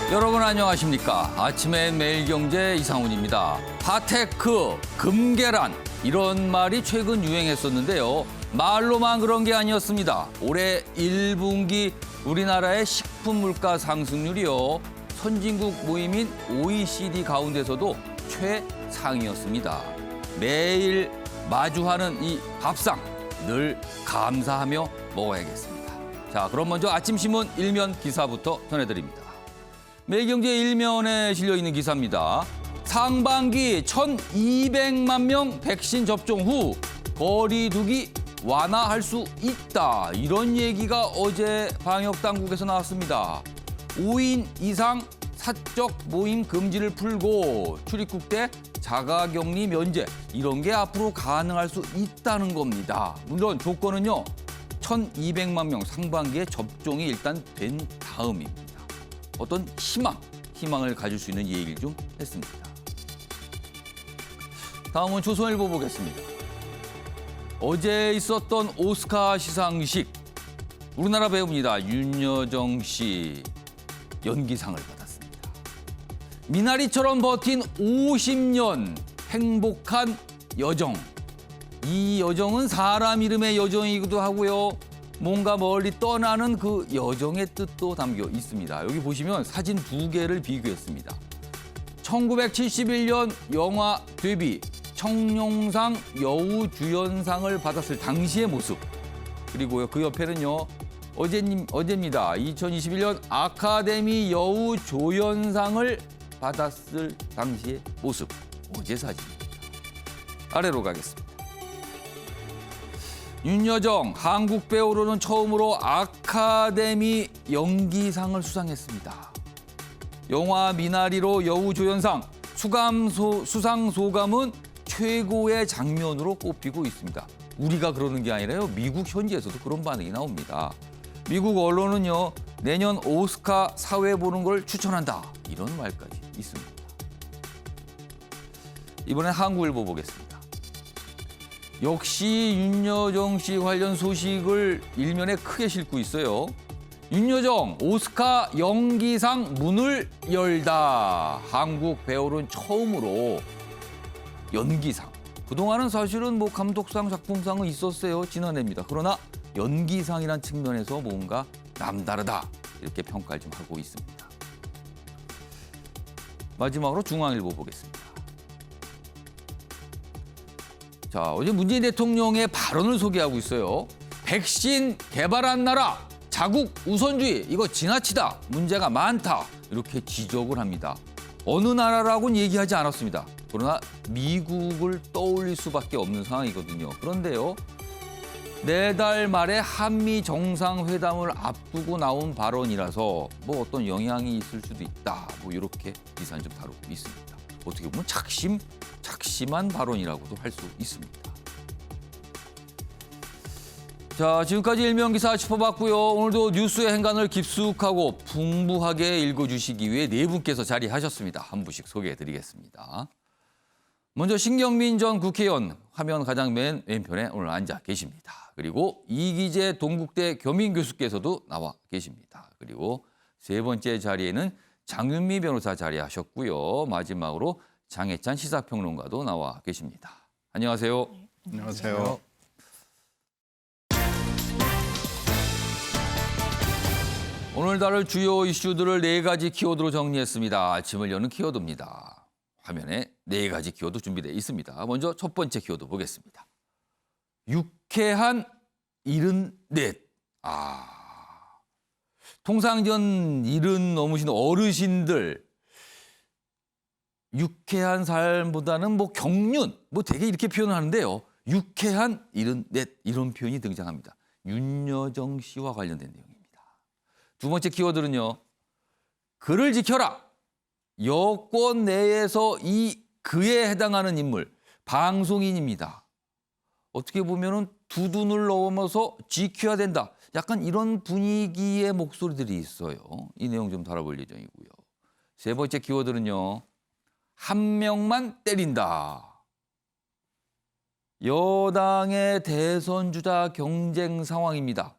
여러분 안녕하십니까? 아침엔 매일경제 이상훈입니다. 핫테크, 금계란 이런 말이 최근 유행했었는데요. 말로만 그런 게 아니었습니다. 올해 1분기 우리나라의 식품 물가 상승률이요. 선진국 모임인 OECD 가운데서도 최상위였습니다. 매일 마주하는 이 밥상 늘 감사하며 먹어야겠습니다. 자, 그럼 먼저 아침 신문 일면 기사부터 전해드립니다. 매일경제 일면에 실려있는 기사입니다. 상반기 1,200만 명 백신 접종 후 거리 두기 완화할 수 있다. 이런 얘기가 어제 방역당국에서 나왔습니다. 5인 이상 사적 모임 금지를 풀고 출입국 때 자가격리 면제 이런 게 앞으로 가능할 수 있다는 겁니다. 물론 조건은요. 1,200만 명 상반기에 접종이 일단 된 다음입니다. 어떤 희망을 가질 수 있는 얘기를 좀 했습니다. 다음은 조선일보 보겠습니다. 어제 있었던 오스카 시상식. 우리나라 배우입니다. 윤여정 씨 연기상을 받았습니다. 미나리처럼 버틴 50년 행복한 여정. 이 여정은 사람 이름의 여정이기도 하고요. 뭔가 멀리 떠나는 그 여정의 뜻도 담겨 있습니다. 여기 보시면 사진 두 개를 비교했습니다. 1971년 영화 데뷔 청룡상 여우주연상을 받았을 당시의 모습. 그리고요 그 옆에는요 어제입니다. 2021년 아카데미 여우조연상을 받았을 당시의 모습. 어제 사진입니다. 아래로 가겠습니다. 윤여정, 한국 배우로는 처음으로 아카데미 연기상을 수상했습니다. 영화 미나리로 여우조연상, 수상 소감은 최고의 장면으로 꼽히고 있습니다. 우리가 그러는 게 아니라요. 미국 현지에서도 그런 반응이 나옵니다. 미국 언론은요. 내년 오스카 사회 보는 걸 추천한다. 이런 말까지 있습니다. 이번엔 한국일보 보겠습니다. 역시 윤여정 씨 관련 소식을 일면에 크게 싣고 있어요. 윤여정 오스카 연기상 문을 열다. 한국 배우는 처음으로 연기상. 그동안은 사실은 뭐 감독상, 작품상은 있었어요. 지난해입니다. 그러나 연기상이란 측면에서 뭔가 남다르다. 이렇게 평가를 좀 하고 있습니다. 마지막으로 중앙일보 보겠습니다. 자, 어제 문재인 대통령의 발언을 소개하고 있어요. 백신 개발한 나라, 자국 우선주의, 이거 지나치다, 문제가 많다. 이렇게 지적을 합니다. 어느 나라라고는 얘기하지 않았습니다. 그러나 미국을 떠올릴 수밖에 없는 상황이거든요. 그런데요, 내달 말에 한미 정상회담을 앞두고 나온 발언이라서 뭐 어떤 영향이 있을 수도 있다. 뭐 이렇게 기사는 좀 다루고 있습니다. 어떻게 보면 작심한 발언이라고도 할 수 있습니다. 자, 지금까지 일면 기사 짚어봤고요. 오늘도 뉴스의 행간을 깊숙하고 풍부하게 읽어주시기 위해 네 분께서 자리하셨습니다. 한 분씩 소개해드리겠습니다. 먼저 신경민 전 국회의원 화면 가장 맨 왼편에 오늘 앉아 계십니다. 그리고 이기재 동국대 겸임 교수께서도 나와 계십니다. 그리고 세 번째 자리에는 장윤미 변호사 자리하셨고요. 마지막으로 장혜찬 시사평론가도 나와 계십니다. 안녕하세요. 안녕하세요. 오늘 다룰 주요 이슈들을 네 가지 키워드로 정리했습니다. 아침을 여는 키워드입니다. 화면에 네 가지 키워드 준비되어 있습니다. 먼저 첫 번째 키워드 보겠습니다. 유쾌한 74. 통상전 70 넘으신 어르신들 유쾌한 삶보다는 뭐 경륜, 뭐 되게 이렇게 표현을 하는데요. 유쾌한 74 이런 표현이 등장합니다. 윤여정 씨와 관련된 내용입니다. 두 번째 키워드는요. 그를 지켜라. 여권 내에서 이 그에 해당하는 인물, 방송인입니다. 어떻게 보면은 두 눈을 넘어서 지켜야 된다. 약간 이런 분위기의 목소리들이 있어요. 이 내용 좀 다뤄볼 예정이고요. 세 번째 키워드는요. 한 명만 때린다. 여당의 대선 주자 경쟁 상황입니다.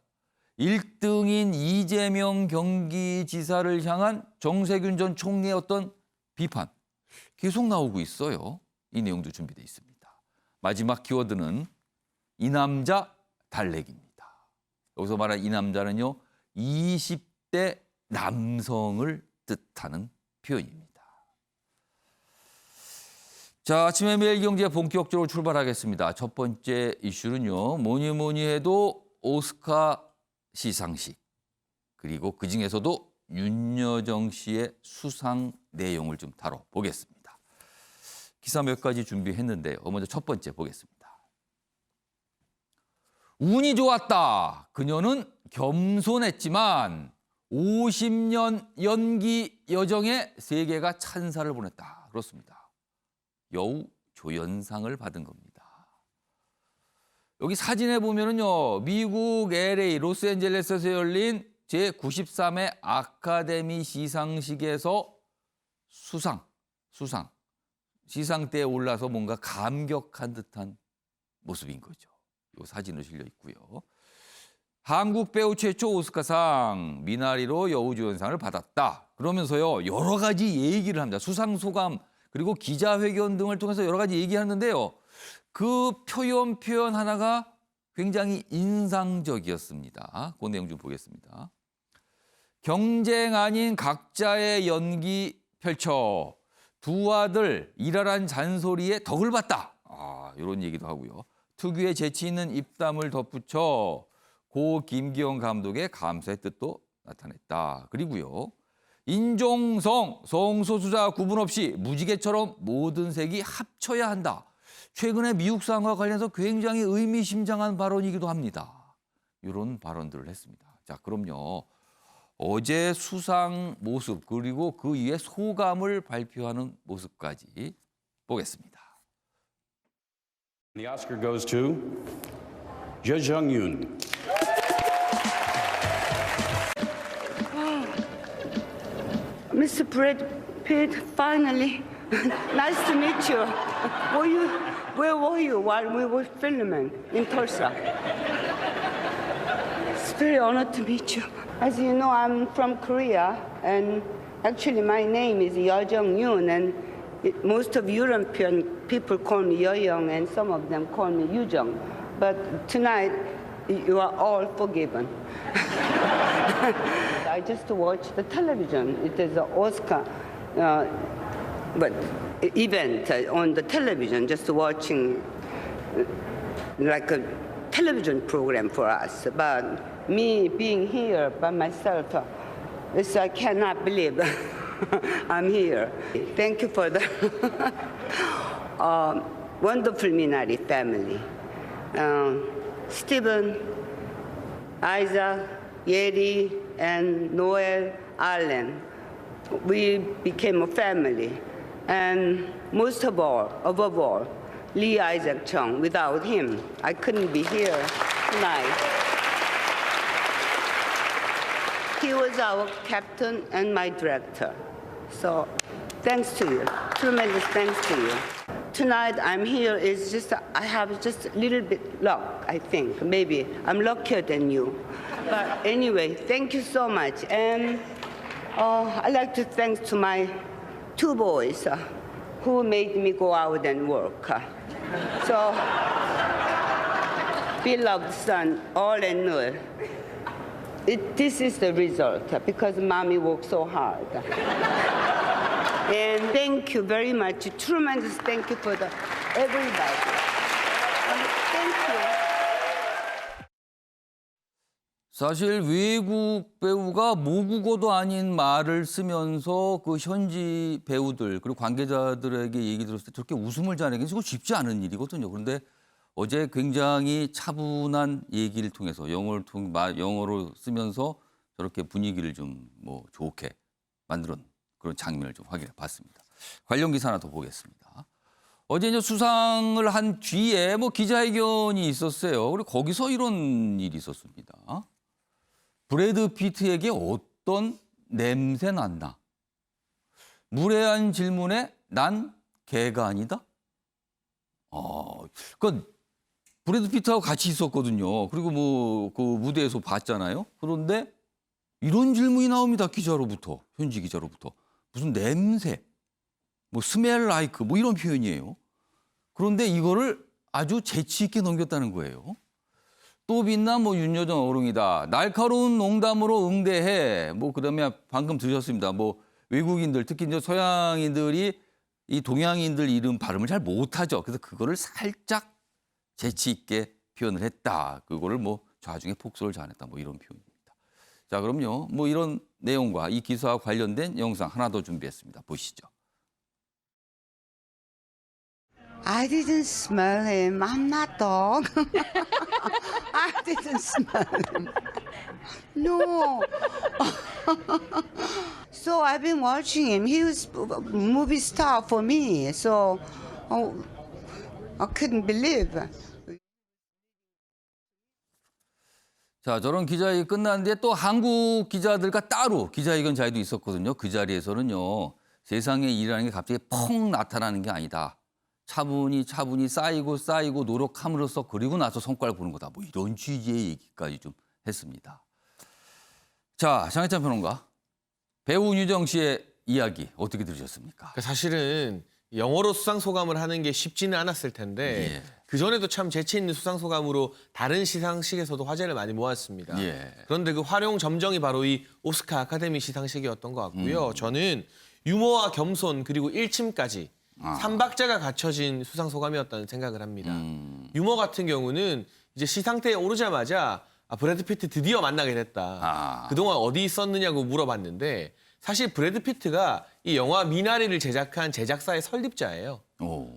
1등인 이재명 경기지사를 향한 정세균 전 총리의 어떤 비판 계속 나오고 있어요. 이 내용도 준비되어 있습니다. 마지막 키워드는 이 남자 달래기입니다. 여기서 말하는 이 남자는요, 20대 남성을 뜻하는 표현입니다. 자, 아침에 매일경제 본격적으로 출발하겠습니다. 첫 번째 이슈는요, 뭐니 해도 오스카 시상식, 그리고 그중에서도 윤여정 씨의 수상 내용을 좀 다뤄보겠습니다. 기사 몇 가지 준비했는데요. 먼저 첫 번째 보겠습니다. 운이 좋았다. 그녀는 겸손했지만 50년 연기 여정에 세계가 찬사를 보냈다. 그렇습니다. 여우 조연상을 받은 겁니다. 여기 사진에 보면은요, 미국 LA 로스앤젤레스에서 열린 제93회 아카데미 시상식에서 시상대에 올라서 뭔가 감격한 듯한 모습인 거죠. 이 사진으로 실려 있고요. 한국 배우 최초 오스카상 미나리로 여우조연상을 받았다. 그러면서요, 여러 가지 얘기를 합니다. 수상 소감 그리고 기자회견 등을 통해서 여러 가지 얘기하는데요. 그 표현 하나가 굉장히 인상적이었습니다. 그 내용 좀 보겠습니다. 경쟁 아닌 각자의 연기 펼쳐 두 아들 일하란 잔소리에 덕을 봤다. 이런 얘기도 하고요. 특유의 재치 있는 입담을 덧붙여 고 김기영 감독의 감사의 뜻도 나타냈다. 그리고요. 인종성, 성소수자 구분 없이 무지개처럼 모든 색이 합쳐야 한다. 최근에 미국상과 관련해서 굉장히 의미심장한 발언이기도 합니다. 이런 발언들을 했습니다. 자, 그럼요. 어제 수상 모습 그리고 그 이후에 소감을 발표하는 모습까지 보겠습니다. The Oscar goes to Jung Yoon. Mr. Brad Pitt, finally. Nice to meet you. Where were you while we were filming in Tulsa? It's very honored to meet you. As you know, I'm from Korea, and actually my name is Jung Yoon, and most of European people call me Young, and some of them call me Yujung. But tonight, you are all forgiven. I just watched the television. It is an Oscar event on the television, just watching like a television program for us. But me being here by myself, I cannot believe I'm here. Thank you for the wonderful Minari family. Stephen, Isaac, Yeri, and Noel, Allen. We became a family. And most of all, above all, Lee Isaac Chung. Without him, I couldn't be here tonight. He was our captain and my director. So thanks to you, tremendous thanks to you. Tonight I'm here is just, I have just a little bit luck, I think. Maybe I'm luckier than you. But anyway, thank you so much. And I'd like to thank to my two boys who made me go out and work. So, beloved son, All and Noel, this is the result because mommy worked so hard. And thank you very much. Tremendous thank you for everybody. Thank you. 사실 외국 배우가 모국어도 아닌 말을 쓰면서 그 현지 배우들 그리고 관계자들에게 얘기 들었을 때 저렇게 웃음을 자내기는 쉽지 않은 일이거든요. 그런데 어제 굉장히 차분한 얘기를 통해서 영어로 쓰면서 저렇게 분위기를 좀 좋게 만드는 그런 장면을 좀 확인해 봤습니다. 관련 기사 하나 더 보겠습니다. 어제 이제 수상을 한 뒤에 기자회견이 있었어요. 그리고 거기서 이런 일이 있었습니다. 브래드 피트에게 어떤 냄새 났나? 무례한 질문에 난 개가 아니다? 그건 브래드 피트하고 같이 있었거든요. 그리고 뭐 그 무대에서 봤잖아요. 그런데 이런 질문이 나옵니다. 기자로부터, 현지 기자로부터. 무슨 냄새, 뭐 스멜 라이크 뭐 이런 표현이에요. 그런데 이거를 아주 재치 있게 넘겼다는 거예요. 또 빛난 뭐 윤여정 어른이다. 날카로운 농담으로 응대해. 뭐 그다음에 방금 들으셨습니다. 뭐 외국인들 특히 이제 서양인들이 이 동양인들 이름 발음을 잘 못하죠. 그래서 그거를 살짝 재치 있게 표현을 했다. 그거를 뭐 좌중에 폭소를 자아냈다. 뭐 이런 표현입니다. 자, 그럼요. 뭐 이런 내용과 이 기사와 관련된 영상 하나 더 준비했습니다. 보시죠. I didn't smell him. I'm not dog. I didn't smell him. No. So I've been watching him. He was a movie star for me. So I couldn't believe. 자, 저런 기자회견이 끝난 뒤에 또 한국 기자들과 따로 기자회견 자리도 있었거든요. 그 자리에서는요. 세상에 일이라는 게 갑자기 펑 나타나는 게 아니다. 차분히 쌓이고 노력함으로써 그리고 나서 성과를 보는 거다. 뭐 이런 취지의 얘기까지 좀 했습니다. 자, 장혜찬 평론가. 배우 윤여정 씨의 이야기 어떻게 들으셨습니까? 사실은 영어로 수상소감을 하는 게 쉽지는 않았을 텐데 예. 그전에도 참 재치 있는 수상소감으로 다른 시상식에서도 화제를 많이 모았습니다. 예. 그런데 그 활용 점정이 바로 이 오스카 아카데미 시상식이었던 것 같고요. 저는 유머와 겸손 그리고 일침까지 삼박자가 갖춰진 수상소감이었다는 생각을 합니다. 유머 같은 경우는 이제 시상대에 오르자마자 브래드 피트 드디어 만나게 됐다. 그동안 어디 있었느냐고 물어봤는데 사실 브래드 피트가 이 영화 미나리를 제작한 제작사의 설립자예요.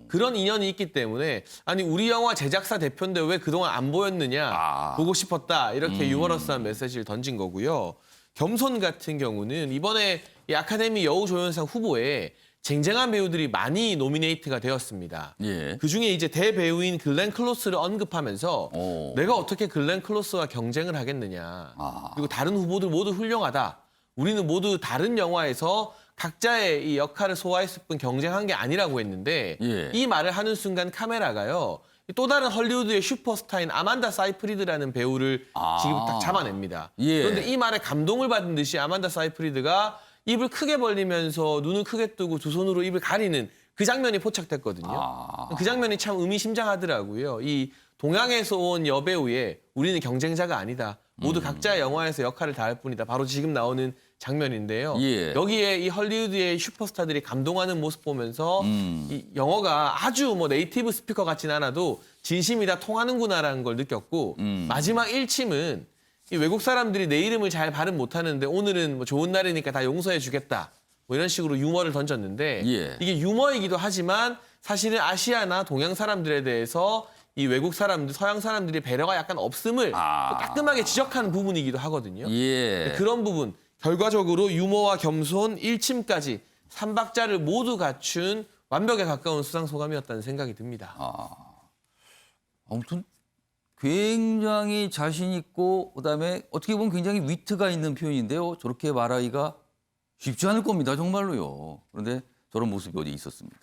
그런 인연이 있기 때문에 아니 우리 영화 제작사 대표인데 왜 그동안 안 보였느냐 보고 싶었다 이렇게 유머러스한 메시지를 던진 거고요. 겸손 같은 경우는 이번에 이 아카데미 여우조연상 후보에 쟁쟁한 배우들이 많이 노미네이트가 되었습니다. 예. 그중에 이제 대배우인 글렌 클로스를 언급하면서 내가 어떻게 글렌 클로스와 경쟁을 하겠느냐. 그리고 다른 후보들 모두 훌륭하다. 우리는 모두 다른 영화에서 각자의 이 역할을 소화했을 뿐 경쟁한 게 아니라고 했는데 예. 이 말을 하는 순간 카메라가요. 또 다른 헐리우드의 슈퍼스타인 아만다 사이프리드라는 배우를 지금 딱 잡아냅니다. 예. 그런데 이 말에 감동을 받은 듯이 아만다 사이프리드가 입을 크게 벌리면서 눈을 크게 뜨고 두 손으로 입을 가리는 그 장면이 포착됐거든요. 그 장면이 참 의미심장하더라고요. 이 동양에서 온 여배우의 우리는 경쟁자가 아니다. 모두 각자의 영화에서 역할을 다할 뿐이다. 바로 지금 나오는 장면인데요. 예. 여기에 이 헐리우드의 슈퍼스타들이 감동하는 모습 보면서 이 영어가 아주 뭐 네이티브 스피커 같진 않아도 진심이 다 통하는구나라는 걸 느꼈고 마지막 일침은 이 외국 사람들이 내 이름을 잘 발음 못하는데 오늘은 뭐 좋은 날이니까 다 용서해 주겠다. 뭐 이런 식으로 유머를 던졌는데 예. 이게 유머이기도 하지만 사실은 아시아나 동양 사람들에 대해서 이 외국 사람들, 서양 사람들이 배려가 약간 없음을 또 따끔하게 지적하는 부분이기도 하거든요. 예. 그런 부분, 결과적으로 유머와 겸손, 일침까지 삼박자를 모두 갖춘 완벽에 가까운 수상소감이었다는 생각이 듭니다. 아무튼 굉장히 자신 있고 그다음에 어떻게 보면 굉장히 위트가 있는 표현인데요. 저렇게 말하기가 쉽지 않을 겁니다. 정말로요. 그런데 저런 모습이 어디 있었습니다.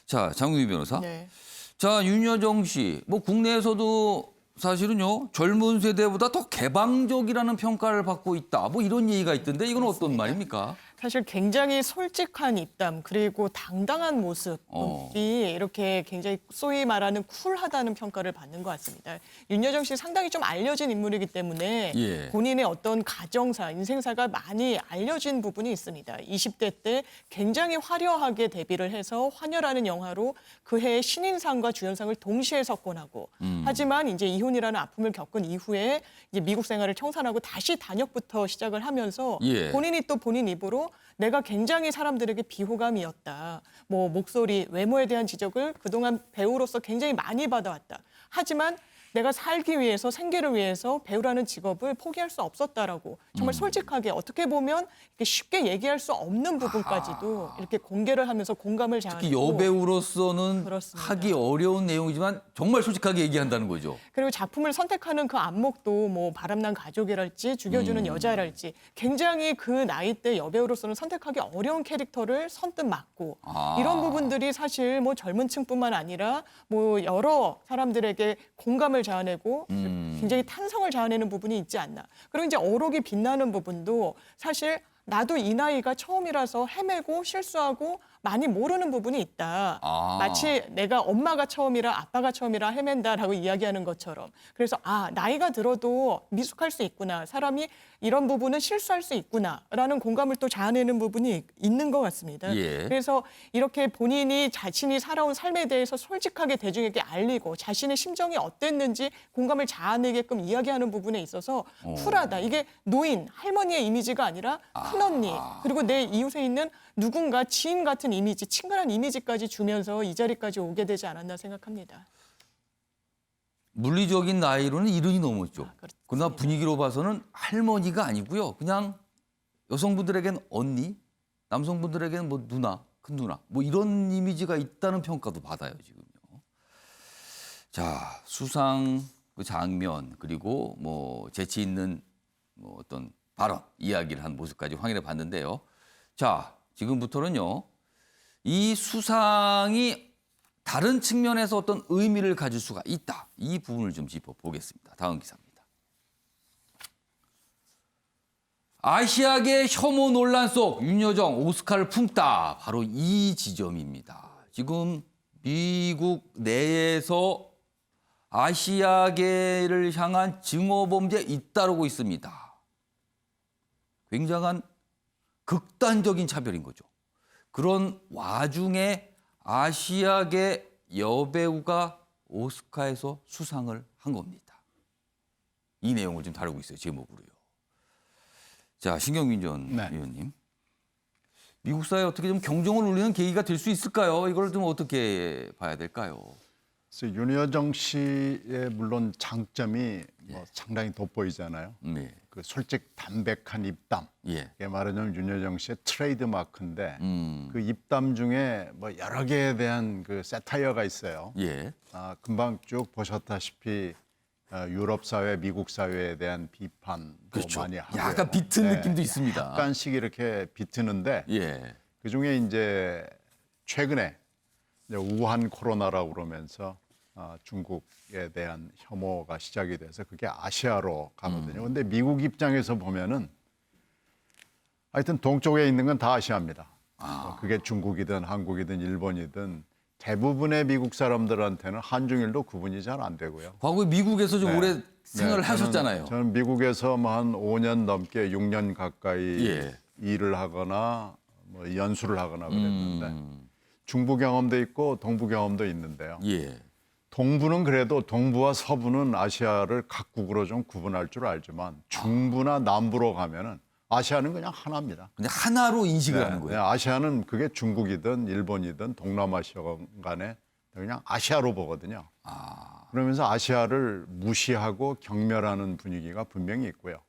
자, 장국희 변호사. 네. 자, 윤여정 씨. 뭐 국내에서도 사실은요. 젊은 세대보다 더 개방적이라는 평가를 받고 있다. 뭐 이런 얘기가 있던데 이건 어떤 말입니까? 사실 굉장히 솔직한 입담 그리고 당당한 모습이 이렇게 굉장히 소위 말하는 쿨하다는 평가를 받는 것 같습니다. 윤여정 씨 상당히 좀 알려진 인물이기 때문에 예. 본인의 어떤 가정사, 인생사가 많이 알려진 부분이 있습니다. 20대 때 굉장히 화려하게 데뷔를 해서 환혈하는 영화로 그 해에 신인상과 주연상을 동시에 석권하고 하지만 이제 이혼이라는 아픔을 겪은 이후에 이제 미국 생활을 청산하고 다시 단역부터 시작을 하면서 예. 본인이 또 본인 입으로 내가 굉장히 사람들에게 비호감이었다. 뭐 목소리, 외모에 대한 지적을 그동안 배우로서 굉장히 많이 받아왔다. 하지만 내가 살기 위해서 생계를 위해서 배우라는 직업을 포기할 수 없었다라고 정말 솔직하게 어떻게 보면 이렇게 쉽게 얘기할 수 없는 부분까지도 이렇게 공개를 하면서 공감을 특히 자아내고 여배우로서는 그렇습니다. 하기 어려운 내용이지만 정말 솔직하게 얘기한다는 거죠. 그리고 작품을 선택하는 그 안목도 뭐 바람난 가족이랄지 죽여주는 여자랄지 굉장히 그 나이 때 여배우로서는 선택하기 어려운 캐릭터를 선뜻 맡고 이런 부분들이 사실 뭐 젊은 층뿐만 아니라 뭐 여러 사람들에게 공감을 자아내고 굉장히 탄성을 자아내는 부분이 있지 않나. 그리고 이제 어록이 빛나는 부분도 사실 나도 이 나이가 처음이라서 헤매고 실수하고 많이 모르는 부분이 있다. 마치 내가 엄마가 처음이라 아빠가 처음이라 헤맨다라고 이야기하는 것처럼. 그래서 나이가 들어도 미숙할 수 있구나. 사람이 이런 부분은 실수할 수 있구나라는 공감을 또 자아내는 부분이 있는 것 같습니다. 예. 그래서 이렇게 본인이 자신이 살아온 삶에 대해서 솔직하게 대중에게 알리고 자신의 심정이 어땠는지 공감을 자아내게끔 이야기하는 부분에 있어서 쿨하다. 이게 노인, 할머니의 이미지가 아니라 큰언니, 그리고 내 이웃에 있는 누군가 지인 같은 이미지, 친근한 이미지까지 주면서 이 자리까지 오게 되지 않았나 생각합니다. 물리적인 나이로는 70이 넘었죠. 그렇습니다. 그러나 분위기로 봐서는 할머니가 아니고요. 그냥 여성분들에겐 언니, 남성분들에게는 뭐 누나, 큰 누나, 뭐 이런 이미지가 있다는 평가도 받아요, 지금요. 자, 수상 그 장면 그리고 뭐 재치 있는 뭐 어떤 발언, 이야기를 한 모습까지 확인해 봤는데요. 자, 지금부터는요. 이 수상이 다른 측면에서 어떤 의미를 가질 수가 있다. 이 부분을 좀 짚어보겠습니다. 다음 기사입니다. 아시아계 혐오 논란 속 윤여정 오스카를 품다. 바로 이 지점입니다. 지금 미국 내에서 아시아계를 향한 증오범죄 잇따르고 있습니다. 굉장한 극단적인 차별인 거죠. 그런 와중에 아시아계 여배우가 오스카에서 수상을 한 겁니다. 이 내용을 좀 다루고 있어요, 제목으로요. 자, 신경민 전 의원님. 미국 사회에 어떻게 좀 경종을 울리는 계기가 될 수 있을까요? 이걸 좀 어떻게 봐야 될까요? 그래서 윤여정 씨의 물론 장점이 뭐 상당히 돋보이잖아요. 네. 그 솔직 담백한 입담. 예. 이게 말하자면 윤여정 씨의 트레이드 마크인데 그 입담 중에 뭐 여러 개에 대한 그 세타이어가 있어요. 예. 금방 쭉 보셨다시피 유럽 사회, 미국 사회에 대한 비판도 그렇죠. 많이 하고요. 약간 비튼 네, 느낌도 있습니다. 약간씩 이렇게 비트는데 예. 그 중에 이제 최근에 이제 우한 코로나라고 그러면서 중국에 대한 혐오가 시작이 돼서 그게 아시아로 가거든요. 그런데 미국 입장에서 보면은 하여튼 동쪽에 있는 건 다 아시아입니다. 그게 중국이든 한국이든 일본이든 대부분의 미국 사람들한테는 한중일도 구분이 잘 안 되고요. 과거에 미국에서 좀 오래 생활을 네, 하셨잖아요. 저는 미국에서 뭐 한 5년 넘게 6년 가까이 예. 일을 하거나 뭐 연수를 하거나 그랬는데 중부 경험도 있고 동부 경험도 있는데요. 예. 동부는 그래도 동부와 서부는 아시아를 각국으로 좀 구분할 줄 알지만 중부나 남부로 가면은 아시아는 그냥 하나입니다. 근데 하나로 인식을 하는 거예요. 아시아는 그게 중국이든 일본이든 동남아시아 간에 그냥 아시아로 보거든요. 그러면서 아시아를 무시하고 경멸하는 분위기가 분명히 있고요.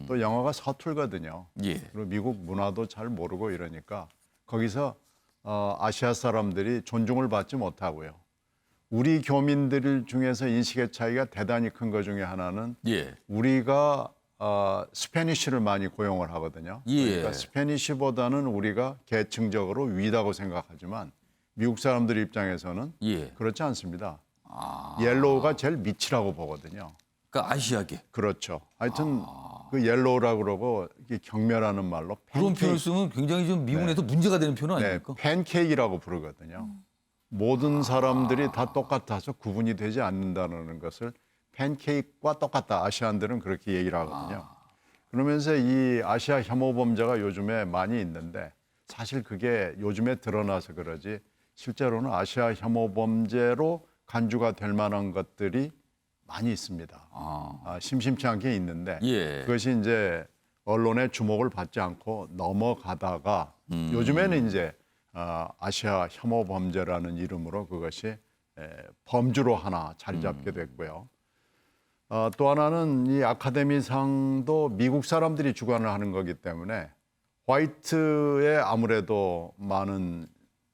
또 영어가 서툴거든요. 예. 그리고 미국 문화도 잘 모르고 이러니까 거기서 아시아 사람들이 존중을 받지 못하고요. 우리 교민들 중에서 인식의 차이가 대단히 큰 것 중에 하나는 예. 우리가 스페니쉬를 많이 고용을 하거든요. 예. 그러니까 스페니쉬보다는 우리가 계층적으로 위다고 생각하지만 미국 사람들 입장에서는 예. 그렇지 않습니다. 옐로우가 제일 밑이라고 보거든요. 그러니까 아시아계. 그렇죠. 하여튼 그 옐로우라고 그러고 이게 경멸하는 말로 그런 표현을 쓰면 굉장히 좀 미국 내에서 문제가 되는 표현 네, 아닙니까? 팬케이크라고 부르거든요. 모든 사람들이 다 똑같아서 구분이 되지 않는다는 것을 팬케이크와 똑같다. 아시안들은 그렇게 얘기를 하거든요. 그러면서 이 아시아 혐오 범죄가 요즘에 많이 있는데 사실 그게 요즘에 드러나서 그러지 실제로는 아시아 혐오 범죄로 간주가 될 만한 것들이 많이 있습니다. 심심치 않게 있는데 예. 그것이 이제 언론의 주목을 받지 않고 넘어가다가 요즘에는 이제 아시아 혐오 범죄라는 이름으로 그것이 범주로 하나 자리 잡게 됐고요. 또 하나는 이 아카데미상도 미국 사람들이 주관을 하는 거기 때문에 화이트에 아무래도 많은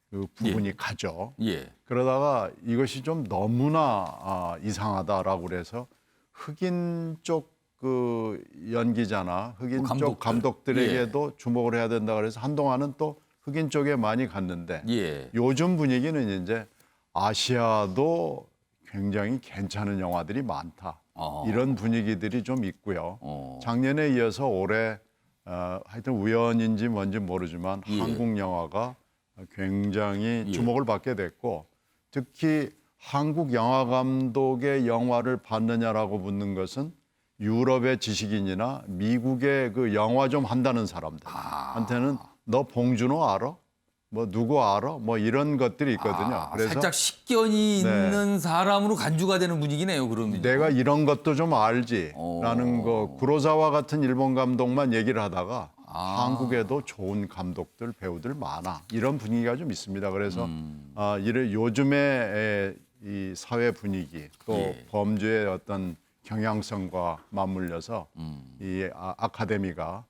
그 부분이 가죠. 예. 그러다가 이것이 좀 너무나 이상하다라고 그래서 흑인 쪽 그 연기자나 흑인 쪽 감독들에게도 주목을 해야 된다 그래서 한동안은 또 흑인 쪽에 많이 갔는데 예. 요즘 분위기는 이제 아시아도 굉장히 괜찮은 영화들이 많다. 이런 분위기들이 좀 있고요. 작년에 이어서 올해 하여튼 우연인지 뭔지 모르지만 예. 한국 영화가 굉장히 예. 주목을 받게 됐고 특히 한국 영화 감독의 영화를 봤느냐라고 묻는 것은 유럽의 지식인이나 미국의 그 영화 좀 한다는 사람들한테는 너 봉준호 알아? 뭐 누구 알아? 뭐 이런 것들이 있거든요. 그래서 살짝 식견이 있는 사람으로 간주가 되는 분위기네요. 그러면 내가 이런 것도 좀 알지라는 거 구로사와 같은 일본 감독만 얘기를 하다가 한국에도 좋은 감독들 배우들 많아 이런 분위기가 좀 있습니다. 그래서 요즘의 이 사회 분위기 또 예. 범죄의 어떤 경향성과 맞물려서 이 아카데미가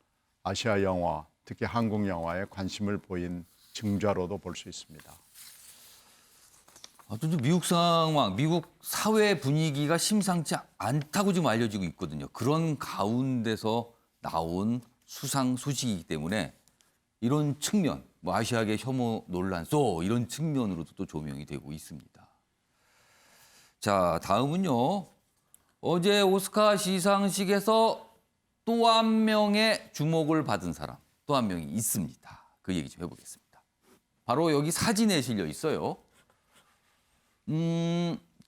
아시아 영화 특히 한국 영화에 관심을 보인 증자로도 볼 수 있습니다. 또 미국 상황, 미국 사회 분위기가 심상치 않다고 지금 알려지고 있거든요. 그런 가운데서 나온 수상 소식이기 때문에 이런 측면, 뭐 아시아계 혐오 논란, 또 이런 측면으로도 또 조명이 되고 있습니다. 자, 다음은요. 어제 오스카 시상식에서 또 한 명의 주목을 받은 사람, 또 한 명이 있습니다. 그 얘기 좀 해보겠습니다. 바로 여기 사진에 실려 있어요.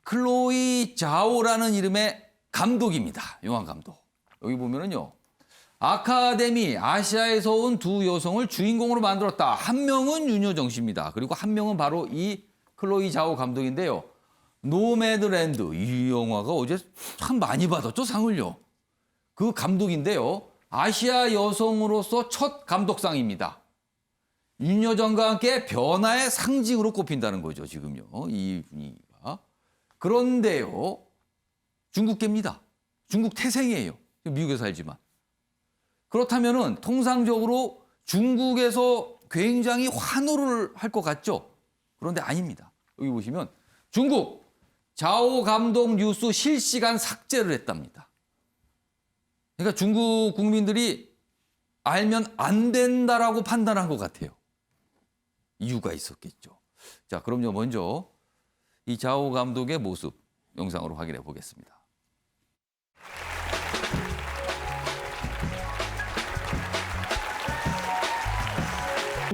클로이 자오라는 이름의 감독입니다. 영화 감독. 여기 보면은요. 아카데미 아시아에서 온 두 여성을 주인공으로 만들었다. 한 명은 윤여정 씨입니다. 그리고 한 명은 바로 이 클로이 자오 감독인데요. 노매드랜드 이 영화가 어제 참 많이 받았죠, 상을요. 그 감독인데요. 아시아 여성으로서 첫 감독상입니다. 윤여정과 함께 변화의 상징으로 꼽힌다는 거죠, 지금요. 이 분위기가. 그런데요. 중국계입니다. 중국 태생이에요. 미국에 살지만. 그렇다면은 통상적으로 중국에서 굉장히 환호를 할 것 같죠? 그런데 아닙니다. 여기 보시면 중국 자오 감독 뉴스 실시간 삭제를 했답니다. 그러니까 중국 국민들이 알면 안 된다라고 판단한 것 같아요. 이유가 있었겠죠. 자, 그럼요. 먼저 이 자오 감독의 모습 영상으로 확인해 보겠습니다.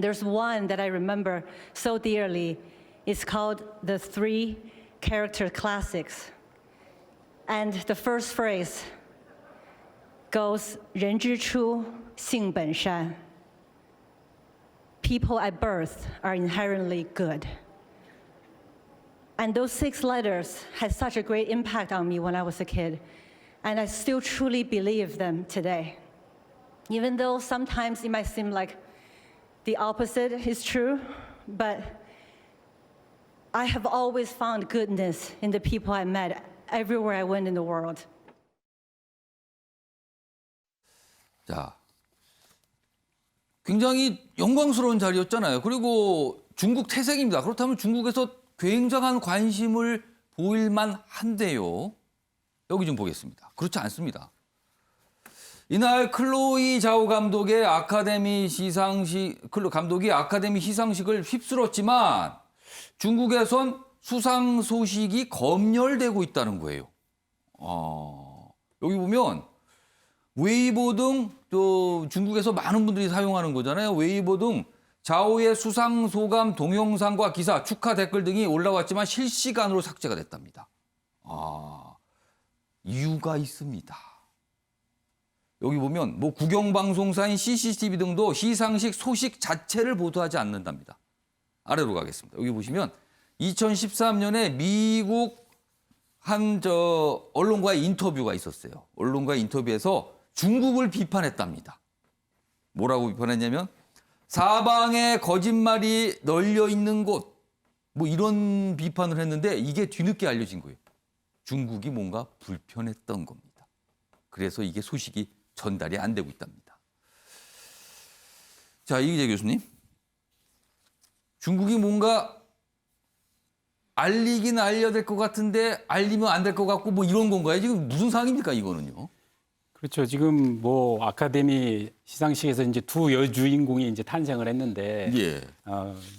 There's one that I remember so dearly. It's called The Three Character Classics. And the first phrase goes, 人之初，性本善. People at birth are inherently good. And those 6 letters had such a great impact on me when I was a kid. And I still truly believe them today. Even though sometimes it might seem like the opposite is true, but I have always found goodness in the people I met everywhere I went in the world. 자, 굉장히 영광스러운 자리였잖아요. 그리고 중국 태생입니다. 그렇다면 중국에서 굉장한 관심을 보일만 한데요. 여기 좀 보겠습니다. 그렇지 않습니다. 이날 클로이 자오 감독의 아카데미 시상식, 감독이 아카데미 시상식을 휩쓸었지만 중국에선 수상 소식이 검열되고 있다는 거예요. 여기 보면 웨이보 등 또 중국에서 많은 분들이 사용하는 거잖아요. 웨이보 등 자오의 수상 소감 동영상과 기사, 축하 댓글 등이 올라왔지만 실시간으로 삭제가 됐답니다. 이유가 있습니다. 여기 보면 뭐 국영방송사인 CCTV 등도 시상식 소식 자체를 보도하지 않는답니다. 아래로 가겠습니다. 여기 보시면 2013년에 미국 한 언론과의 인터뷰가 있었어요. 언론과의 인터뷰에서 중국을 비판했답니다. 뭐라고 비판했냐면 사방에 거짓말이 널려 있는 곳, 뭐 이런 비판을 했는데 이게 뒤늦게 알려진 거예요. 중국이 뭔가 불편했던 겁니다. 그래서 이게 소식이 전달이 안 되고 있답니다. 자, 이기재 교수님. 중국이 뭔가 알리긴 알려야 될 것 같은데 알리면 안 될 것 같고 뭐 이런 건가요? 지금 무슨 상황입니까, 이거는요? 그렇죠. 지금 뭐 아카데미 시상식에서 이제 두 여주인공이 이제 탄생을 했는데 예.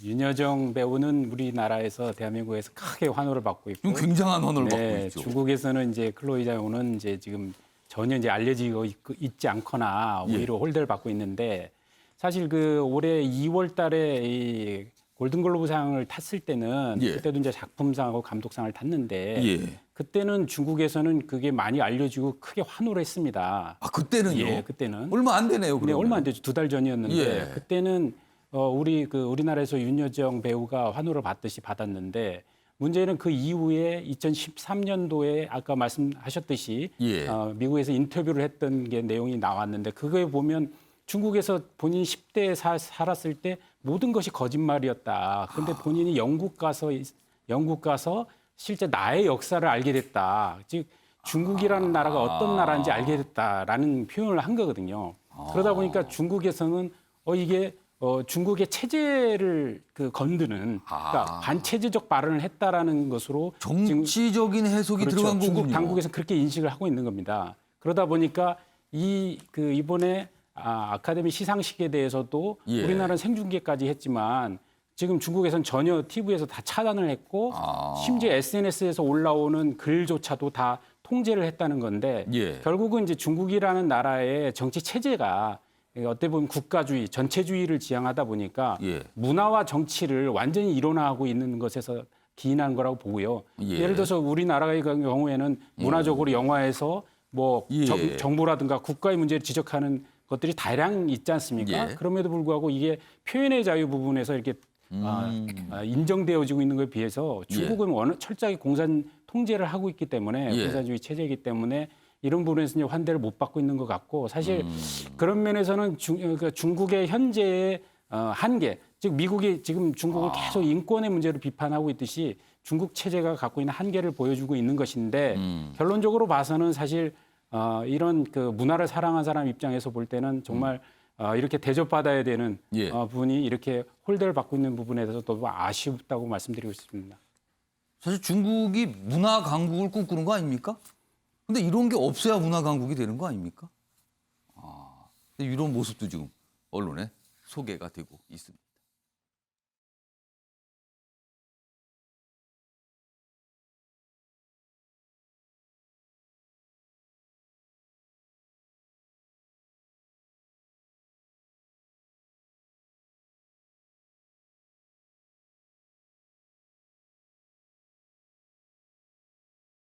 윤여정 배우는 우리나라에서 대한민국에서 크게 환호를 받고 있고 지금 굉장한 환호를 받고 네, 있죠. 중국에서는 이제 클로이 자오는 이제 지금 전혀 이제 알려지고 있지 않거나 오히려 홀대를 받고 있는데 사실 그 올해 2월 달에 이 골든글로브상을 탔을 때는 예. 그때도 이제 작품상하고 감독상을 탔는데 예. 그때는 중국에서는 그게 많이 알려지고 크게 환호를 했습니다. 아, 그때는요? 예, 그때는. 얼마 안 되네요, 네, 그러면. 얼마 안 되죠. 2달 전이었는데 예. 그때는 우리나라에서 윤여정 배우가 환호를 받듯이 받았는데 문제는 그 이후에 2013년도에 아까 말씀하셨듯이 예. 미국에서 인터뷰를 했던 게 내용이 나왔는데 그거에 보면 중국에서 본인이 10대에 살았을 때 모든 것이 거짓말이었다. 근데 본인이 영국 가서 실제 나의 역사를 알게 됐다. 즉 중국이라는 나라가 어떤 나라인지 알게 됐다라는 표현을 한 거거든요. 그러다 보니까 중국에서는 이게 중국의 체제를 건드는 그러니까 반체제적 발언을 했다라는 것으로 정치적인 해석이 그렇죠. 들어간 거군요. 중국 당국에서 그렇게 인식을 하고 있는 겁니다. 그러다 보니까 이번에 아카데미 시상식에 대해서도 예. 우리나라는 생중계까지 했지만 지금 중국에서는 전혀 TV에서 다 차단을 했고 심지어 SNS에서 올라오는 글조차도 다 통제를 했다는 건데 예. 결국은 이제 중국이라는 나라의 정치 체제가 어떻게 보면 국가주의, 전체주의를 지향하다 보니까 예. 문화와 정치를 완전히 일원화하고 있는 것에서 기인한 거라고 보고요. 예. 예를 들어서 우리나라의 경우에는 문화적으로 영화에서 뭐 예. 정부라든가 국가의 문제를 지적하는 것들이 다량 있지 않습니까? 예. 그럼에도 불구하고 이게 표현의 자유 부분에서 이렇게 인정되어지고 있는 것에 비해서 중국은 워낙 철저하게 공산 통제를 하고 있기 때문에 예. 공산주의 체제이기 때문에 이런 부분에서 이제 환대를 못 받고 있는 것 같고 사실 그런 면에서는 그러니까 중국의 현재의 한계, 즉 미국이 지금 중국을 계속 인권의 문제로 비판하고 있듯이 중국 체제가 갖고 있는 한계를 보여주고 있는 것인데 결론적으로 봐서는 사실 이런 그 문화를 사랑한 사람 입장에서 볼 때는 정말 이렇게 대접받아야 되는 예. 부분이 이렇게 홀대를 받고 있는 부분에 대해서 또 아쉽다고 말씀드리고 싶습니다. 사실 중국이 문화 강국을 꿈꾸는 거 아닙니까? 근데 이런 게 없어야 문화 강국이 되는 거 아닙니까? 이런 모습도 지금 언론에 소개가 되고 있습니다.